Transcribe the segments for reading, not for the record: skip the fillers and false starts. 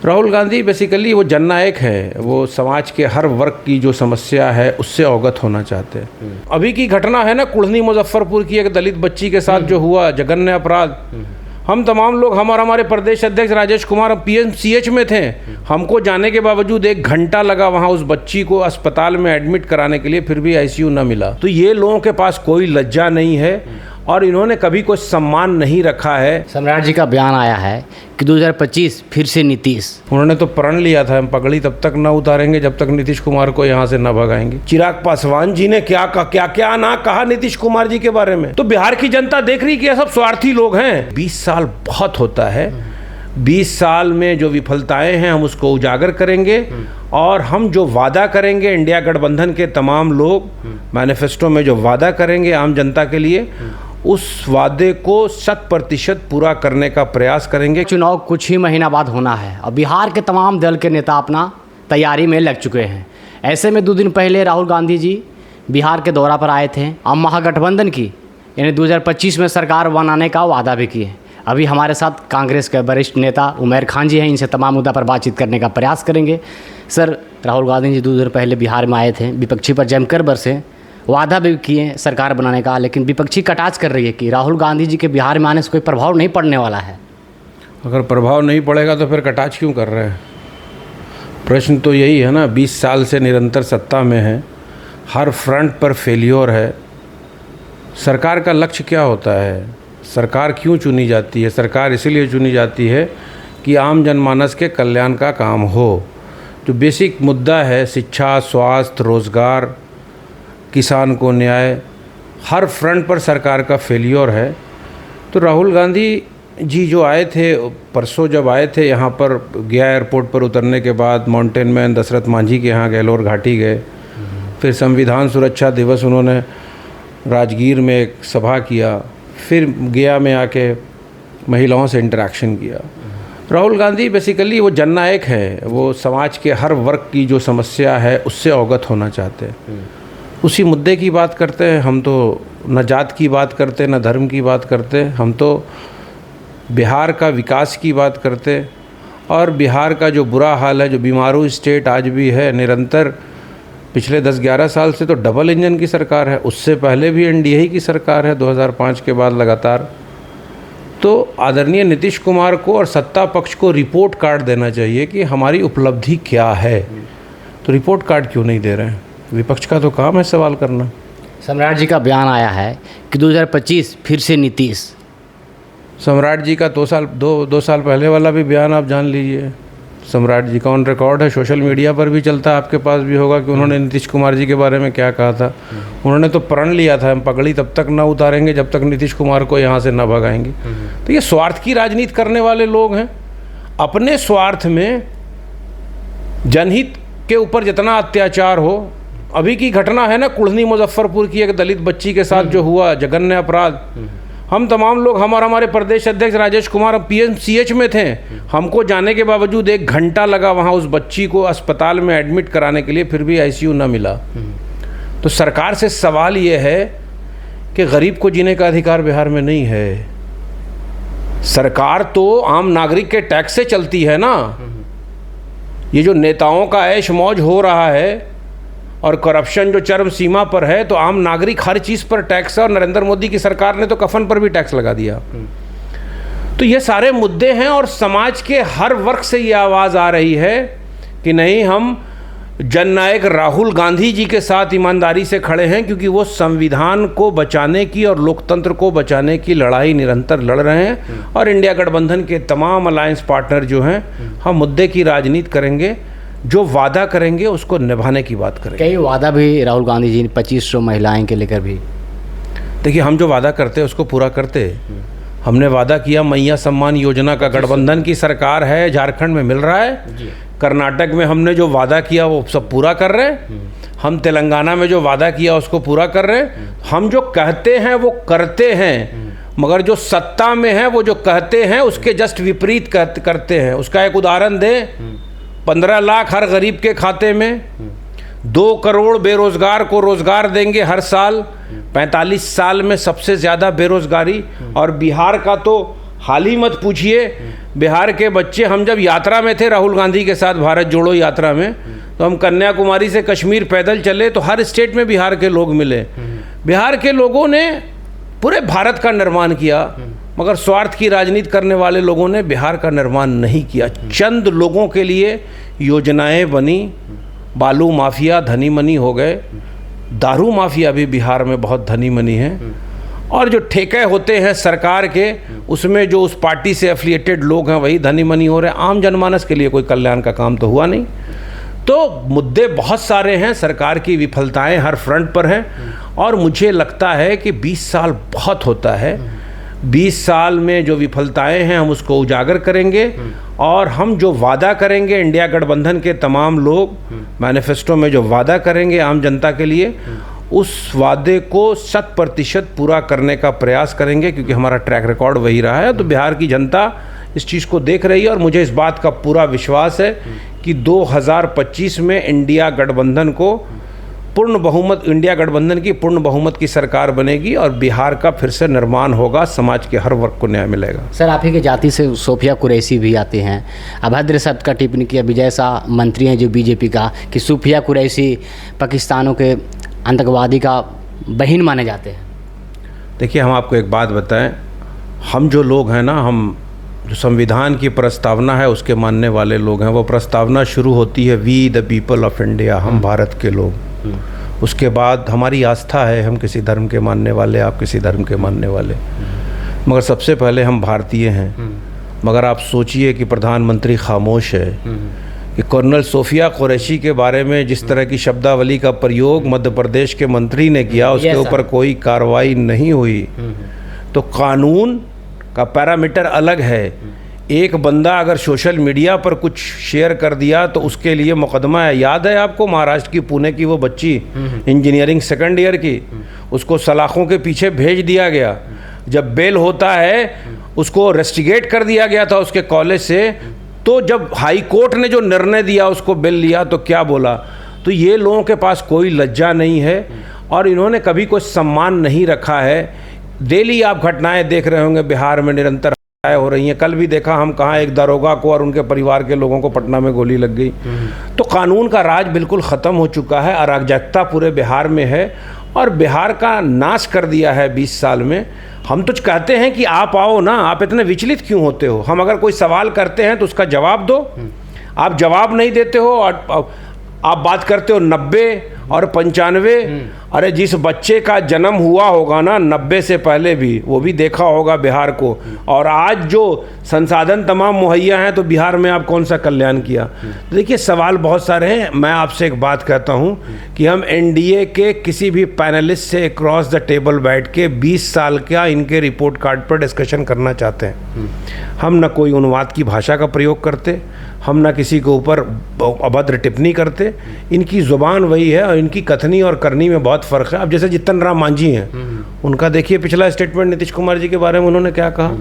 Rahul Gandhi basically वो जननायक है, वो समाज के हर वर्ग की जो समस्या है उससे अवगत होना चाहते हैं। अभी की घटना है ना कुढ़नी मुजफ्फरपुर की एक दलित बच्ची के साथ जो हुआ जघन्य अपराध, हम तमाम लोग हमारे प्रदेश अध्यक्ष राजेश कुमार PMCH में थे, हमको जाने के बावजूद 1 घंटा लगा वहाँ उस बच्ची को अस्पताल में एडमिट कराने के लिए, फिर भी ICU न मिला। तो ये लोगों के पास कोई लज्जा नहीं है और इन्होंने कभी कोई सम्मान नहीं रखा है। सम्राट जी का बयान आया है कि 2025 फिर से नीतीश। उन्होंने तो प्रण लिया था हम पगड़ी तब तक न उतारेंगे जब तक नीतीश कुमार को यहाँ से न भगाएंगे। चिराग पासवान जी ने क्या ना कहा नीतीश कुमार जी के बारे में। तो बिहार की जनता देख रही कि ये सब स्वार्थी लोग हैं। 20 साल बहुत होता है, 20 साल में जो विफलताएं हैं हम उसको उजागर करेंगे और हम जो वादा करेंगे इंडिया गठबंधन के तमाम लोग मैनिफेस्टो में जो वादा करेंगे आम जनता के लिए, उस वादे को 100% पूरा करने का प्रयास करेंगे। चुनाव कुछ ही महीना बाद होना है और बिहार के तमाम दल के नेता अपना तैयारी में लग चुके हैं। ऐसे में 2 दिन पहले राहुल गांधी जी बिहार के दौरा पर आए थे और महागठबंधन की यानी 2025 में सरकार बनाने का वादा भी किए। अभी हमारे साथ कांग्रेस के वरिष्ठ नेता उमैर खान जी हैं, इनसे तमाम मुद्दा पर बातचीत करने का प्रयास करेंगे। सर, राहुल गांधी जी 2 दिन पहले बिहार में आए थे, विपक्षी पर जमकर बरसे, वादा भी किए सरकार बनाने का, लेकिन विपक्षी कटाक्ष कर रही है कि राहुल गांधी जी के बिहार में आने से कोई प्रभाव नहीं पड़ने वाला है। अगर प्रभाव नहीं पड़ेगा तो फिर कटाक्ष क्यों कर रहे हैं? प्रश्न तो यही है ना। 20 साल से निरंतर सत्ता में है, हर फ्रंट पर फेल्योर है। सरकार का लक्ष्य क्या होता है? सरकार क्यों चुनी जाती है? सरकार इसीलिए चुनी जाती है कि आम जनमानस के कल्याण का काम हो। जो बेसिक मुद्दा है शिक्षा, स्वास्थ्य, रोज़गार, किसान को न्याय, हर फ्रंट पर सरकार का फेलियर है। तो राहुल गांधी जी जो आए थे परसों, जब आए थे यहाँ पर, गया एयरपोर्ट पर उतरने के बाद माउंटेन मैन दशरथ मांझी के यहाँ गहलोर घाटी गए, फिर संविधान सुरक्षा दिवस उन्होंने राजगीर में एक सभा किया, फिर गया में आके महिलाओं से इंटरेक्शन किया। राहुल गांधी बेसिकली वो जननायक है, वो समाज के हर वर्ग की जो समस्या है उससे अवगत होना चाहते हैं, उसी मुद्दे की बात करते हैं। हम तो न जात की बात करते न धर्म की बात करते, हम तो बिहार का विकास की बात करते। और बिहार का जो बुरा हाल है, जो बीमारू स्टेट आज भी है, निरंतर पिछले 10-11 साल से तो डबल इंजन की सरकार है, उससे पहले भी NDA की सरकार है 2005 के बाद लगातार। तो आदरणीय नीतीश कुमार को और सत्ता पक्ष को रिपोर्ट कार्ड देना चाहिए कि हमारी उपलब्धि क्या है। तो रिपोर्ट कार्ड क्यों नहीं दे रहे हैं? विपक्ष का तो काम है सवाल करना। सम्राट जी का बयान आया है कि 2025 फिर से नीतीश। सम्राट जी का 2 साल पहले वाला भी बयान आप जान लीजिए। सम्राट जी का ऑन रिकॉर्ड है, सोशल मीडिया पर भी चलता है, आपके पास भी होगा कि उन्होंने नीतीश कुमार जी के बारे में क्या कहा था। उन्होंने तो प्रण लिया था हम पगड़ी तब तक न उतारेंगे जब तक नीतीश कुमार को यहाँ से न भगाएंगे। तो ये स्वार्थ की राजनीति करने वाले लोग हैं। अपने स्वार्थ में जनहित के ऊपर जितना अत्याचार हो, अभी की घटना है ना कुढ़नी मुजफ्फरपुर की एक दलित बच्ची के साथ जो हुआ जघन्य अपराध, हम तमाम लोग हमारे प्रदेश अध्यक्ष राजेश कुमार PMCH में थे, हमको जाने के बावजूद 1 घंटा लगा वहाँ उस बच्ची को अस्पताल में एडमिट कराने के लिए, फिर भी ICU न मिला। तो सरकार से सवाल ये है कि गरीब को जीने का अधिकार बिहार में नहीं है। सरकार तो आम नागरिक के टैक्स से चलती है ना। ये जो नेताओं का ऐश मौज हो रहा है और करप्शन जो चरम सीमा पर है, तो आम नागरिक हर चीज़ पर टैक्स है। और नरेंद्र मोदी की सरकार ने तो कफन पर भी टैक्स लगा दिया। तो ये सारे मुद्दे हैं और समाज के हर वर्ग से ये आवाज़ आ रही है कि नहीं, हम जननायक राहुल गांधी जी के साथ ईमानदारी से खड़े हैं, क्योंकि वो संविधान को बचाने की और लोकतंत्र को बचाने की लड़ाई निरंतर लड़ रहे हैं। और इंडिया गठबंधन के तमाम अलायंस पार्टनर जो हैं, हम मुद्दे की राजनीति करेंगे, जो वादा करेंगे उसको निभाने की बात करेंगे। कई वादा भी राहुल गांधी जी ने 2500 महिलाएं के लेकर भी। देखिए, हम जो वादा करते हैं उसको पूरा करते। हमने वादा किया मैया सम्मान योजना का, गठबंधन की सरकार है, झारखंड में मिल रहा है। कर्नाटक में हमने जो वादा किया वो सब पूरा कर रहे हैं। हम तेलंगाना में जो वादा किया उसको पूरा कर रहे हैं। हम जो कहते हैं वो करते हैं, मगर जो सत्ता में है वो जो कहते हैं उसके जस्ट विपरीत करते हैं। उसका एक उदाहरण दें, 15 लाख हर गरीब के खाते में, 2 करोड़ बेरोजगार को रोजगार देंगे हर साल। 45 साल में सबसे ज़्यादा बेरोजगारी, और बिहार का तो हाल ही मत पूछिए, बिहार के बच्चे, हम जब यात्रा में थे राहुल गांधी के साथ, भारत जोड़ो यात्रा में, तो हम कन्याकुमारी से कश्मीर पैदल चले तो हर स्टेट में बिहार के लोग मिले। बिहार के लोगों ने पूरे भारत का निर्माण किया, मगर स्वार्थ की राजनीति करने वाले लोगों ने बिहार का निर्माण नहीं किया। चंद लोगों के लिए योजनाएं बनी, बालू माफिया धनी मनी हो गए, दारू माफिया भी बिहार में बहुत धनी मनी है, और जो ठेके होते हैं सरकार के, उसमें जो उस पार्टी से एफिलिएटेड लोग हैं वही धनी मनी हो रहे हैं। आम जनमानस के लिए कोई कल्याण का काम तो हुआ नहीं। तो मुद्दे बहुत सारे हैं, सरकार की विफलताएं हर फ्रंट पर हैं, और मुझे लगता है कि 20 साल बहुत होता है। 20 साल में जो विफलताएं हैं हम उसको उजागर करेंगे, और हम जो वादा करेंगे, इंडिया गठबंधन के तमाम लोग मैनिफेस्टो में जो वादा करेंगे आम जनता के लिए, उस वादे को 100% पूरा करने का प्रयास करेंगे, क्योंकि हमारा ट्रैक रिकॉर्ड वही रहा है। तो बिहार की जनता इस चीज़ को देख रही है, और मुझे इस बात का पूरा विश्वास है कि 2025 में इंडिया गठबंधन को पूर्ण बहुमत, इंडिया गठबंधन की पूर्ण बहुमत की सरकार बनेगी, और बिहार का फिर से निर्माण होगा, समाज के हर वर्ग को न्याय मिलेगा। सर, आप ही के जाति से सोफिया कुरैशी भी आते हैं। अभद्र शब्द का टिप्पणी किया विजय शाह मंत्री हैं जो बीजेपी का, कि सोफिया कुरैशी पाकिस्तानों के आतंकवादी का बहन माने जाते हैं। देखिए, हम आपको एक बात बताएं, हम जो लोग हैं ना, हम जो संविधान की प्रस्तावना है उसके मानने वाले लोग हैं, वो प्रस्तावना शुरू होती है we the people of India, हम भारत के लोग। उसके बाद हमारी आस्था है, हम किसी धर्म के मानने वाले, आप किसी धर्म के मानने वाले, मगर सबसे पहले हम भारतीय हैं। मगर आप सोचिए कि प्रधानमंत्री खामोश है कि कर्नल सोफिया कुरैशी के बारे में जिस तरह की शब्दावली का प्रयोग मध्य प्रदेश के मंत्री ने किया, उसके ऊपर कोई कार्रवाई नहीं हुई। तो कानून का पैरामीटर अलग है। एक बंदा अगर सोशल मीडिया पर कुछ शेयर कर दिया तो उसके लिए मुकदमा है। याद है आपको, महाराष्ट्र की पुणे की वो बच्ची इंजीनियरिंग सेकंड ईयर की, उसको सलाखों के पीछे भेज दिया गया। जब बेल होता है उसको रेस्टिगेट कर दिया गया था उसके कॉलेज से। तो जब हाई कोर्ट ने जो निर्णय दिया, उसको बेल लिया, तो क्या बोला? तो ये लोगों के पास कोई लज्जा नहीं है, और इन्होंने कभी कोई सम्मान नहीं रखा है। डेली आप घटनाएं देख रहे होंगे बिहार में, निरंतर हो रही हैं। कल भी देखा हम कहाँ एक दरोगा को और उनके परिवार के लोगों को पटना में गोली लग गई। तो कानून का राज बिल्कुल ख़त्म हो चुका है, अराजकता पूरे बिहार में है, और बिहार का नाश कर दिया है 20 साल में। हम तो कहते हैं कि आप आओ ना, आप इतने विचलित क्यों होते हो? हम अगर कोई सवाल करते हैं तो उसका जवाब दो। आप जवाब नहीं देते हो, और आप बात करते हो 90 और 95। अरे जिस बच्चे का जन्म हुआ होगा ना 90 से पहले भी, वो भी देखा होगा बिहार को। और आज जो संसाधन तमाम मुहैया हैं, तो बिहार में आप कौन सा कल्याण किया? तो देखिए, सवाल बहुत सारे हैं। मैं आपसे एक बात कहता हूं कि हम एनडीए के किसी भी पैनलिस्ट से क्रॉस द टेबल बैठ के 20 साल का इनके रिपोर्ट कार्ड पर डिस्कशन करना चाहते हैं। हम न कोई अनुवाद की भाषा का प्रयोग करते, हम ना किसी के ऊपर अभद्र टिप्पणी करते। इनकी ज़ुबान वही है, और इनकी कथनी और करनी में बहुत फ़र्क है। अब जैसे जितन राम मांझी हैं, उनका देखिए पिछला स्टेटमेंट नीतीश कुमार जी के बारे में उन्होंने क्या कहा।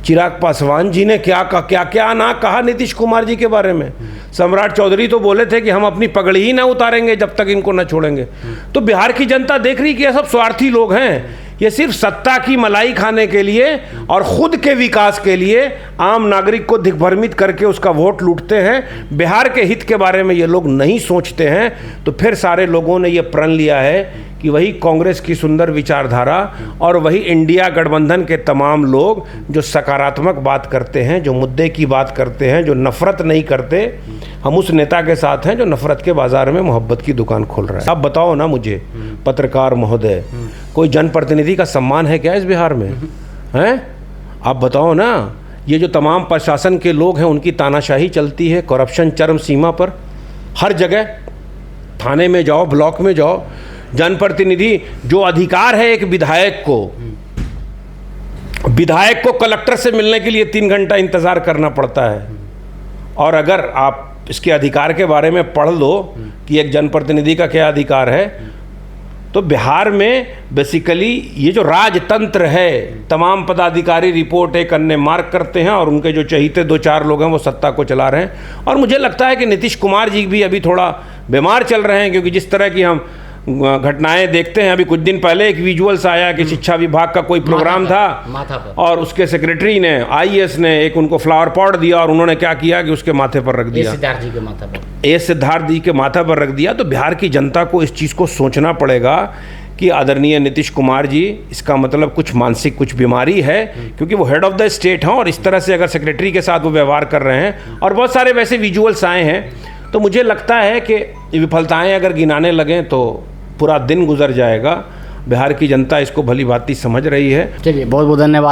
चिराग पासवान जी ने क्या कहा, क्या क्या ना कहा नीतीश कुमार जी के बारे में। सम्राट चौधरी तो बोले थे कि हम अपनी पगड़ी ही ना उतारेंगे जब तक इनको ना छोड़ेंगे। तो बिहार की जनता देख रही कि ये सब स्वार्थी लोग हैं। ये सिर्फ सत्ता की मलाई खाने के लिए और खुद के विकास के लिए आम नागरिक को दिग्भ्रमित करके उसका वोट लूटते हैं। बिहार के हित के बारे में ये लोग नहीं सोचते हैं। तो फिर सारे लोगों ने ये प्रण लिया है कि वही कांग्रेस की सुंदर विचारधारा और वही इंडिया गठबंधन के तमाम लोग जो सकारात्मक बात करते हैं, जो मुद्दे की बात करते हैं, जो नफरत नहीं करते, हम उस नेता के साथ हैं जो नफरत के बाजार में मोहब्बत की दुकान खोल रहा है। आप बताओ ना मुझे, पत्रकार महोदय, कोई जनप्रतिनिधि का सम्मान है क्या इस बिहार में? हैं? आप बताओ ना। ये जो तमाम प्रशासन के लोग हैं उनकी तानाशाही चलती है, करप्शन चरम सीमा पर, हर जगह थाने में जाओ, ब्लॉक में जाओ। जनप्रतिनिधि जो अधिकार है एक विधायक को कलेक्टर से मिलने के लिए 3 घंटा इंतज़ार करना पड़ता है। और अगर आप इसके अधिकार के बारे में पढ़ लो कि एक जनप्रतिनिधि का क्या अधिकार है, तो बिहार में बेसिकली ये जो राजतंत्र है, तमाम पदाधिकारी रिपोर्ट एक अन्य मार्क करते हैं और उनके जो चहीते 2-4 लोग हैं वो सत्ता को चला रहे हैं। और मुझे लगता है कि नीतीश कुमार जी भी अभी थोड़ा बीमार चल रहे हैं, क्योंकि जिस तरह की हम घटनाएं देखते हैं। अभी कुछ दिन पहले एक विजुअल्स आया कि शिक्षा विभाग का कोई प्रोग्राम था माथा पर। और उसके सेक्रेटरी ने, आईएएस ने एक उनको फ्लावर पॉट दिया और उन्होंने क्या किया कि उसके माथे पर रख दिया, सिद्धार्थ जी के माथा पर, सिद्धार्थ जी के माथा पर रख दिया। तो बिहार की जनता को इस चीज़ को सोचना पड़ेगा कि आदरणीय नीतीश कुमार जी, इसका मतलब कुछ मानसिक कुछ बीमारी है, क्योंकि वो हेड ऑफ द स्टेट हैं और इस तरह से अगर सेक्रेटरी के साथ वो व्यवहार कर रहे हैं और बहुत सारे वैसे विजुअल्स आए हैं, तो मुझे लगता है कि ये विफलताएं अगर गिनाने लगें तो पूरा दिन गुजर जाएगा। बिहार की जनता इसको भली भांति समझ रही है। चलिए बहुत बहुत धन्यवाद।